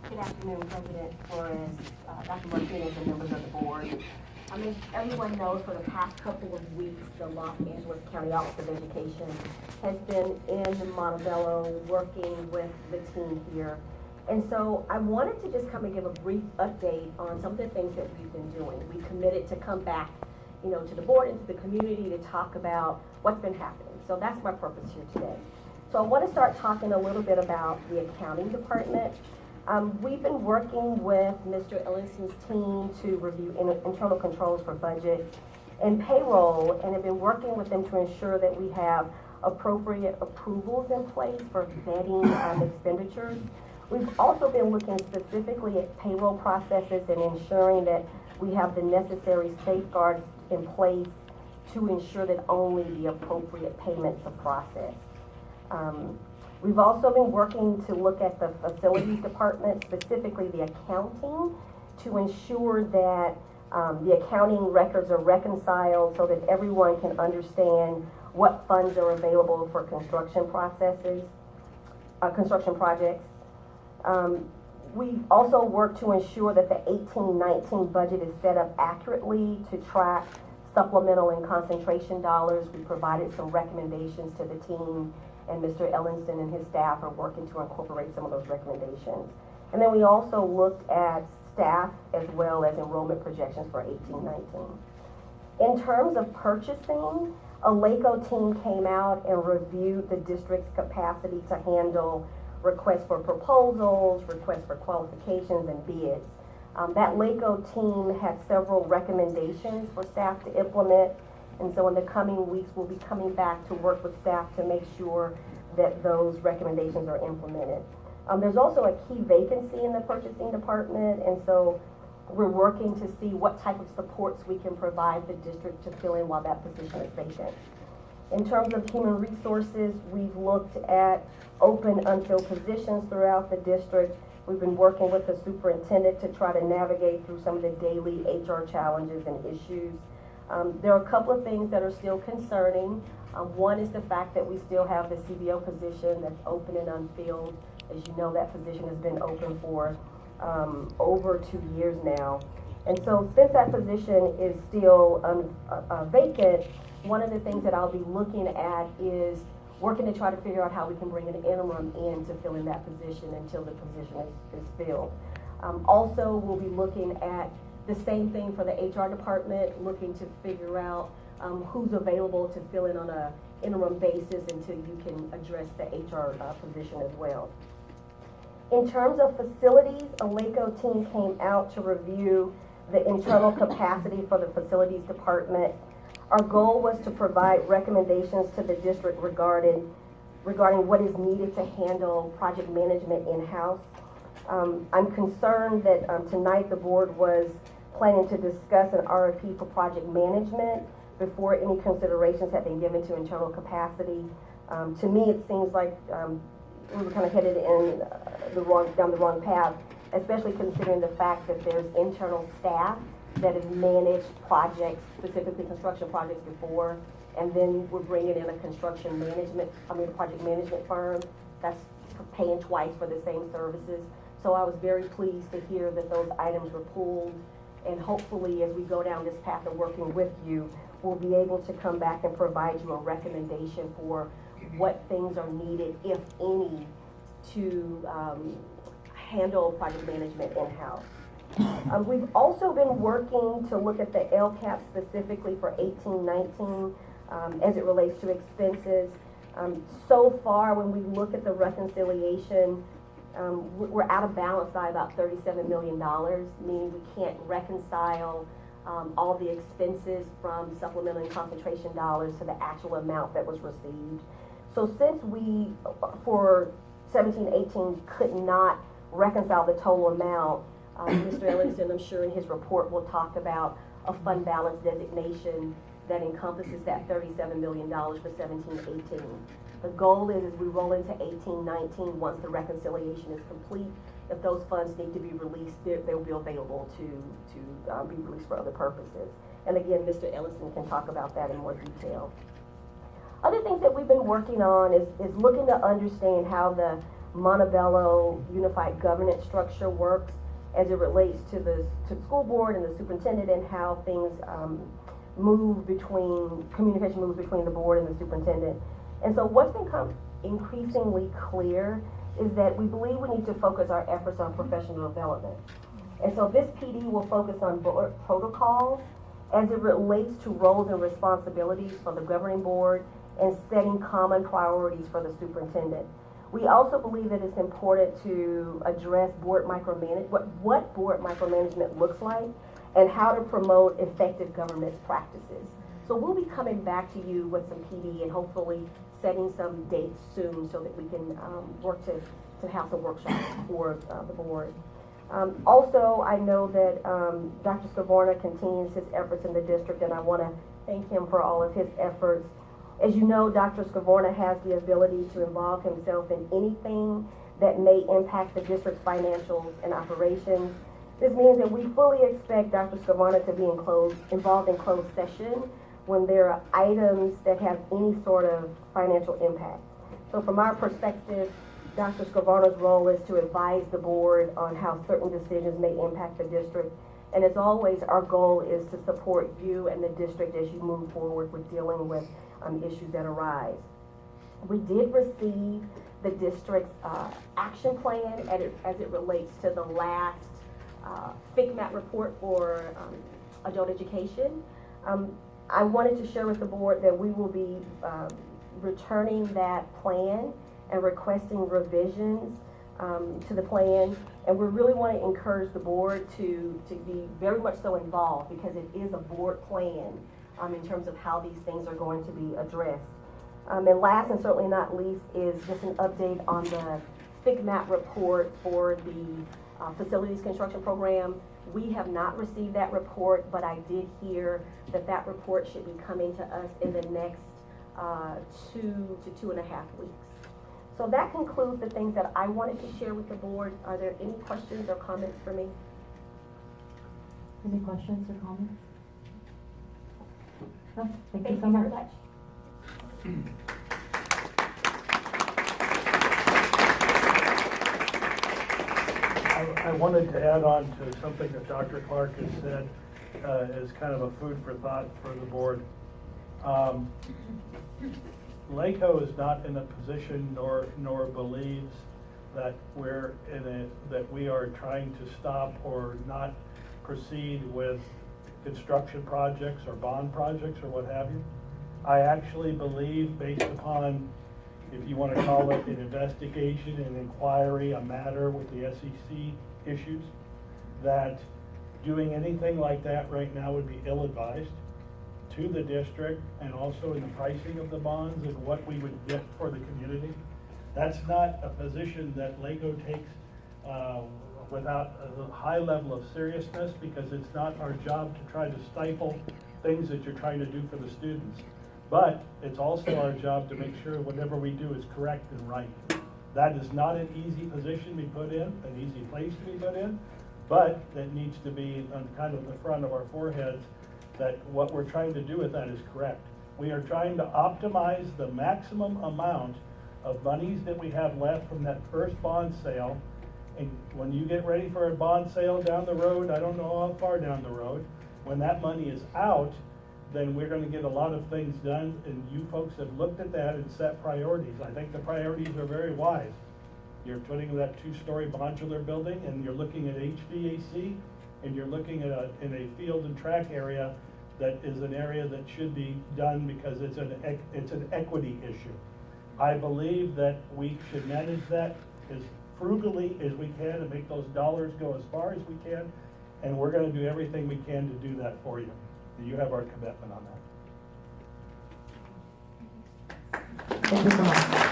Good afternoon, President Flores, Dr. Martinez, and members of the board. As everyone knows, for the past couple of weeks, the Los Angeles County Office of Education has been in Montebello working with the team here. And so I wanted to just come and give a brief update on some of the things that we've been doing. We committed to come back, to the board and to the community to talk about what's been happening. So that's my purpose here today. So I want to start talking a little bit about the accounting department. We've been working with Mr. Ellison's team to review internal controls for budget and payroll, and have been working with them to ensure that we have appropriate approvals in place for vetting expenditures. We've also been looking specifically at payroll processes and ensuring that we have the necessary safeguards in place to ensure that only the appropriate payments are processed. We've also been working to look at the facilities department, specifically the accounting, to ensure that the accounting records are reconciled so that everyone can understand what funds are available for construction projects. We've also worked to ensure that the 18-19 budget is set up accurately to track supplemental and concentration dollars. We provided some recommendations to the team, and Mr. Ellingson and his staff are working to incorporate some of those recommendations. And then we also looked at staff as well as enrollment projections for 18-19. In terms of purchasing, a LACO team came out and reviewed the district's capacity to handle requests for proposals, requests for qualifications, and bids. That LACO team had several recommendations for staff to implement, and so in the coming weeks we'll be coming back to work with staff to make sure that those recommendations are implemented. There's also a key vacancy in the purchasing department, and so we're working to see what type of supports we can provide the district to fill in while that position is vacant. In terms of human resources, we've looked at open unfilled positions throughout the district. We've been working with the superintendent to try to navigate through some of the daily HR challenges and issues. There are a couple of things that are still concerning. One is the fact that we still have the CBO position that's open and unfilled. As you know, that position has been open for over 2 years now. And so since that position is still vacant, one of the things that I'll be looking at is working to try to figure out how we can bring an interim in to fill in that position until the position is filled. Also, we'll be looking at the same thing for the HR department, looking to figure out who's available to fill in on an interim basis until you can address the HR position as well. In terms of facilities, a LACO team came out to review the internal capacity for the facilities department. Our goal was to provide recommendations to the district regarding what is needed to handle project management in-house. I'm concerned that tonight the board was planning to discuss an RFP for project management before any considerations had been given to internal capacity. To me, it seems like we were kind of headed in down the wrong path, especially considering the fact that there's internal staff that have managed projects, specifically construction projects before, and then we're bringing in a project management firm that's paying twice for the same services. So I was very pleased to hear that those items were pulled, and hopefully as we go down this path of working with you, we'll be able to come back and provide you a recommendation for what things are needed, if any, to handle project management in-house. We've also been working to look at the LCAP specifically for 18-19 as it relates to expenses. So far, when we look at the reconciliation, we're out of balance by about $37 million, meaning we can't reconcile all the expenses from supplemental and concentration dollars to the actual amount that was received. So since we, for 17-18, could not reconcile the total amount, Mr. Ellingson, I'm sure in his report, will talk about a fund balance designation that encompasses that $37 million for 17-18. The goal is, as we roll into 18-19, once the reconciliation is complete, if those funds need to be released, they'll be available to be released for other purposes. And again, Mr. Ellison can talk about that in more detail. Other things that we've been working on is looking to understand how the Montebello unified governance structure works as it relates to the school board and the superintendent, and how things communication moves between the board and the superintendent. And so what's become increasingly clear is that we believe we need to focus our efforts on professional development. And so this PD will focus on board protocols as it relates to roles and responsibilities for the governing board and setting common priorities for the superintendent. We also believe that it's important to address board micromanagement, what board micromanagement looks like, and how to promote effective governance practices. So we'll be coming back to you with some PD and hopefully setting some dates soon so that we can work to have some workshops for the board. Also, I know that Dr. Scavorna continues his efforts in the district, and I want to thank him for all of his efforts. As you know, Dr. Scavorna has the ability to involve himself in anything that may impact the district's financials and operations. This means that we fully expect Dr. Scavorna to be involved in closed session when there are items that have any sort of financial impact. So from our perspective, Dr. Scavorna's role is to advise the board on how certain decisions may impact the district. And as always, our goal is to support you and the district as you move forward with dealing with issues that arise. We did receive the district's action plan as it relates to the last FICMAT report for adult education. I wanted to share with the board that we will be returning that plan and requesting revisions to the plan, and we really want to encourage the board to be very much so involved, because it is a board plan in terms of how these things are going to be addressed. And last and certainly not least is just an update on the FICMAT report for the facilities construction program. We have not received that report, but I did hear that that report should be coming to us in the next 2 to 2.5 weeks. So that concludes the things that I wanted to share with the board. Are there any questions or comments for me? Any questions or comments? No, thank you so Very much. much. I wanted to add on to something that Dr. Clark has said as kind of a food for thought for the board. LACO is not in a position nor believes that that we are trying to stop or not proceed with construction projects or bond projects or what have you. I actually believe, based upon, if you want to call it an investigation, an inquiry, a matter with the SEC issues, that doing anything like that right now would be ill-advised to the district, and also in the pricing of the bonds and what we would get for the community. That's not a position that LACO takes without a high level of seriousness, because it's not our job to try to stifle things that you're trying to do for the students. But it's also our job to make sure whatever we do is correct and right. That is not an easy position to be put in, an easy place to be put in, but that needs to be on kind of the front of our foreheads, that what we're trying to do with that is correct. We are trying to optimize the maximum amount of monies that we have left from that first bond sale. And when you get ready for a bond sale down the road, I don't know how far down the road, when that money is out, then we're going to get a lot of things done, and you folks have looked at that and set priorities. I think the priorities are very wise. You're putting that 2-story modular building, and you're looking at HVAC, and you're looking at in a field and track area that is an area that should be done because it's an equity issue. I believe that we should manage that as frugally as we can and make those dollars go as far as we can, and we're going to do everything we can to do that for you. You have our commitment on that. Thank you so much.